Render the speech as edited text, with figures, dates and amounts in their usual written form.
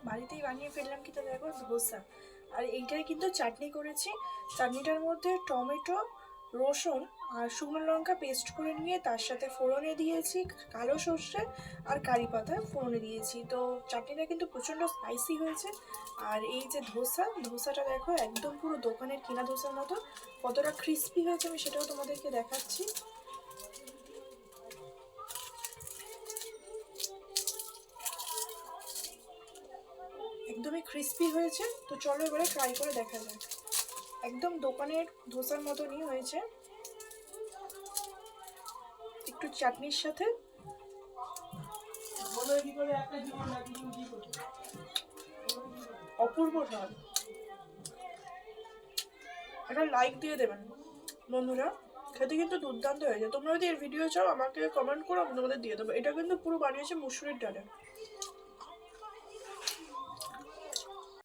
বাড়িতেই বানিয়ে ফেললাম। কিন্তু দেখো ধোসা, আর এইটাই কিন্তু চাটনি করেছি। চাটনিটার মধ্যে টমেটো, রসুন আর শুকনো লঙ্কা পেস্ট করে নিয়ে তার সাথে ফোড়নে দিয়েছি কালো সর্ষে আর কারি পাতা ফোড়নে দিয়েছি। তো চাটনিটা কিন্তু প্রচণ্ড স্পাইসি হয়েছে। আর এই যে ধোসাটা দেখো একদম পুরো দোকানের কেনা ধোসার মতো। কতটা ক্রিস্পি হয়েছে আমি সেটাও তোমাদেরকে দেখাচ্ছি। একদমই ক্রিস্পি হয়েছে। তো চলো এবারে ট্রাই করে দেখা যাক। একদম দোকানের ধোসার মতনই হয়েছে, একটু চাটনির সাথে। অপূর্ব স্বাদ। একটা লাইক দিয়ে দেবেন বন্ধুরা, খেতে কিন্তু দুর্দান্ত হয়েছে। তোমরা যদি এর ভিডিও চাও আমাকে কমেন্ট করো, আমি তোমাদের দিয়ে দেবো। এটা কিন্তু পুরো বানিয়েছে মুসুরির ডালে।